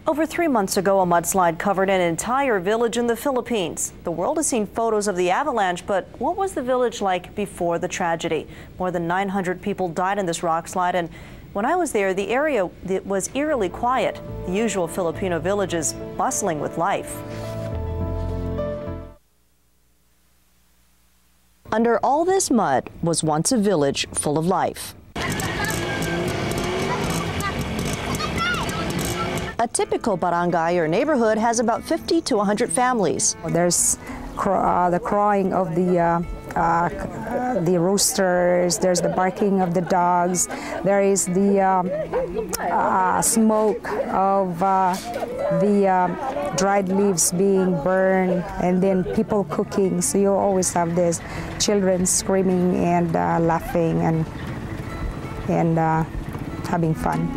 Over 3 months ago, a mudslide covered an entire village in the Philippines. The world has seen photos of the avalanche, but what was the village like before the tragedy? More than 900 people died in this rockslide, and when I was there, the area was eerily quiet. The usual Filipino villages bustling with life. Under all this mud was once a village full of life. A typical barangay or neighborhood has about 50 to 100 families. There's the crowing of the roosters, there's the barking of the dogs, there is the smoke of the dried leaves being burned, and then people cooking. So you always have this children screaming and laughing and having fun.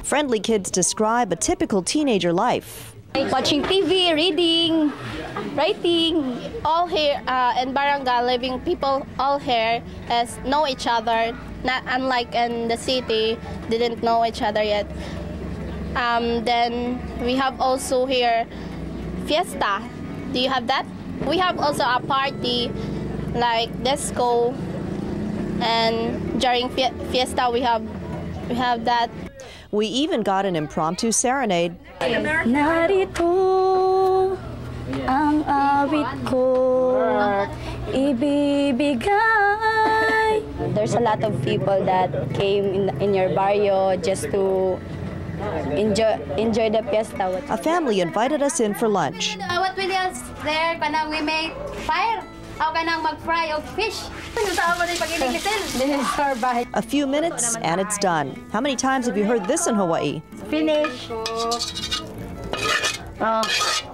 Friendly kids describe a typical teenager life. Watching TV, reading, writing, all here in barangay living people all here know each other, not unlike in the city, didn't know each other yet. Then we have also here fiesta. Do you have that? We have also a party like disco, and during fiesta we have that. We even got an impromptu serenade. Narito ang awit ko, ibibigay. There's a lot of people that came in your barrio just to enjoy the fiesta. A family invited us in for lunch. What will you there? Kanang we make fire? How kanang mag-fry of fish? A few minutes and it's done. How many times have you heard this in Hawaii? Finish.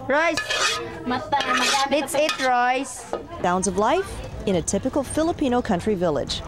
Rice. Let's eat rice. Sounds of life in a typical Filipino country village.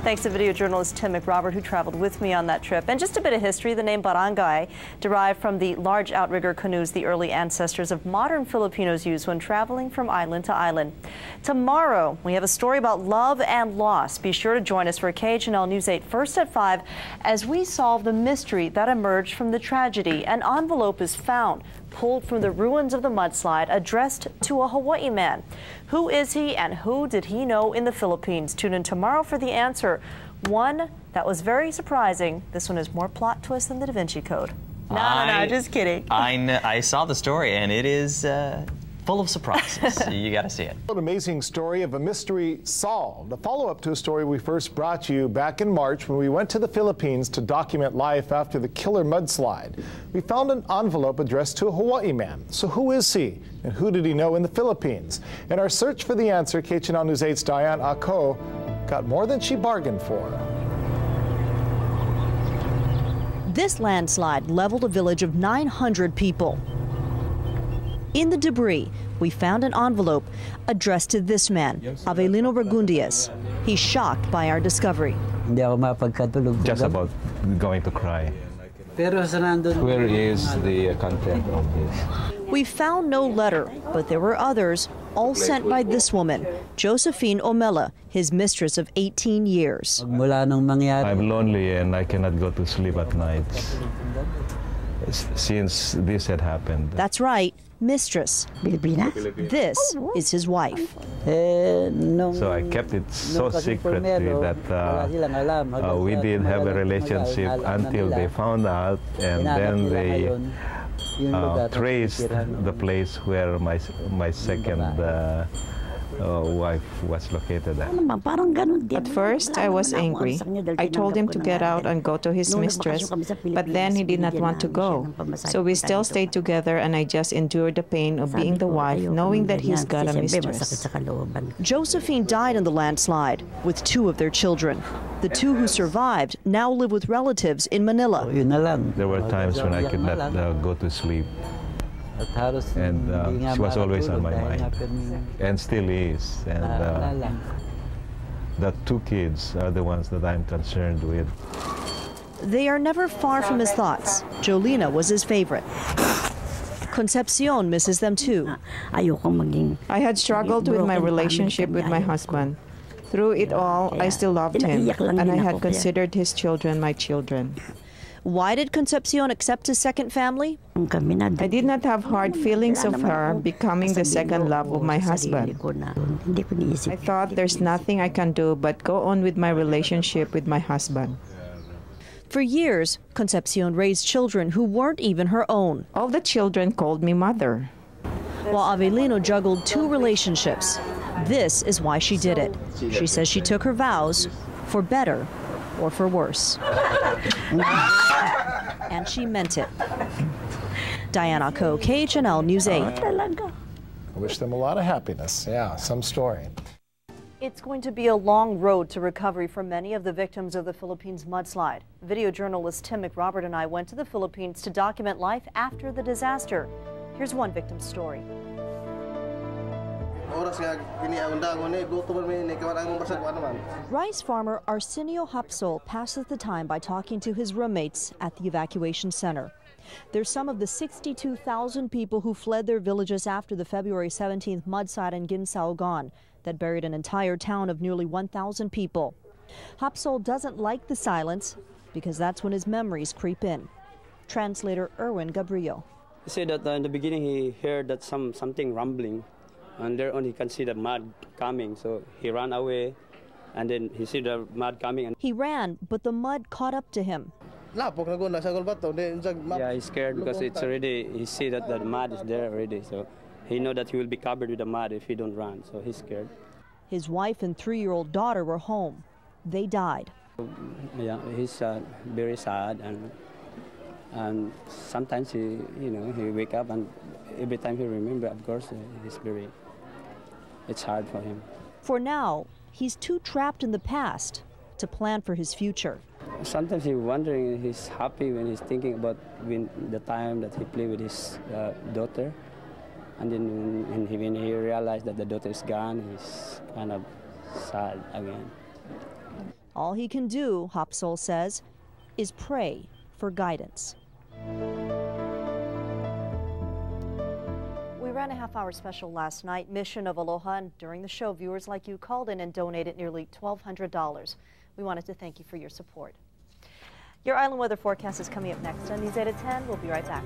Thanks to video journalist Tim McRobert, who traveled with me on that trip. And just a bit of history, the name barangay derived from the large outrigger canoes the early ancestors of modern Filipinos used when traveling from island to island. Tomorrow, we have a story about love and loss. Be sure to join us for KHNL News 8 first at 5 as we solve the mystery that emerged from the tragedy. An envelope is found, pulled from the ruins of the mudslide, addressed to a Hawaii man. Who is he and who did he know in the Philippines? Tune in tomorrow for the answer. One that was very surprising. This one is more plot twist than the Da Vinci Code. No, just kidding. I saw the story and it is full of surprises. You got to see it. An amazing story of a mystery solved. A follow-up to a story we first brought you back in March when we went to the Philippines to document life after the killer mudslide. We found an envelope addressed to a Hawaii man. So who is he? And who did he know in the Philippines? In our search for the answer, KHNL News 8's Diane got more than she bargained for. This landslide leveled a village of 900 people. In the debris, we found an envelope addressed to this man, Avelino Bergundias. He's shocked by our discovery. Just about going to cry. Where is the content of this? We found no letter, but there were others, all sent by this woman, Josephine Omela, his mistress of 18 years. I'm lonely and I cannot go to sleep at night since this had happened. That's right, mistress. This is his wife. So I kept it so secretly that we didn't have a relationship until they found out, and then they traced the place where my second wife was located at. At first, I was angry. I told him to get out and go to his mistress, but then he did not want to go. So we still stayed together, and I just endured the pain of being the wife, knowing that he's got a mistress. Josephine died in the landslide with 2 of their children. The 2 who survived now live with relatives in Manila. There were times when I could not go to sleep. And she was always on my mind, and still is. And the two kids are the ones that I'm concerned with. They are never far from his thoughts. Jolina was his favorite. Concepcion misses them too. I had struggled with my relationship with my husband. Through it all, I still loved him, and I had considered his children my children. Why did Concepcion accept his second family? I did not have hard feelings of her becoming the second love of my husband. I thought there's nothing I can do but go on with my relationship with my husband. For years, Concepcion raised children who weren't even her own. All the children called me mother. While Avelino juggled two relationships, this is why she did it. She says she took her vows for better or for worse. And she meant it. Diane, KHNL News 8. I wish them a lot of happiness. Yeah, some story. It's going to be a long road to recovery for many of the victims of the Philippines mudslide. Video journalist Tim McRobert and I went to the Philippines to document life after the disaster. Here's one victim's story. Rice farmer Arsenio Hapsol passes the time by talking to his roommates at the evacuation center. They're some of the 62,000 people who fled their villages after the February 17th mudslide in Ginsaogan that buried an entire town of nearly 1,000 people. Hapsol doesn't like the silence because that's when his memories creep in. Translator Erwin Gabriel. He said that in the beginning he heard that something rumbling, and there on he can see the mud coming, so he ran away, and then he see the mud coming. And he ran, but the mud caught up to him. Yeah, he's scared because it's already, he see that the mud is there already, so he know that he will be covered with the mud if he don't run, so he's scared. His wife and 3-year-old daughter were home. They died. Yeah, he's very sad, and sometimes he wake up, and every time he remember, of course, it's hard for him. For now, he's too trapped in the past to plan for his future. Sometimes he's wondering, he's happy when he's thinking about the time that he played with his daughter. And then when he realized that the daughter is gone, he's kind of sad again. All he can do, Hapsol says, is pray for guidance. We ran a half-hour special last night, Mission of Aloha, and during the show, viewers like you called in and donated nearly $1,200. We wanted to thank you for your support. Your island weather forecast is coming up next on News 8 at 10. We'll be right back.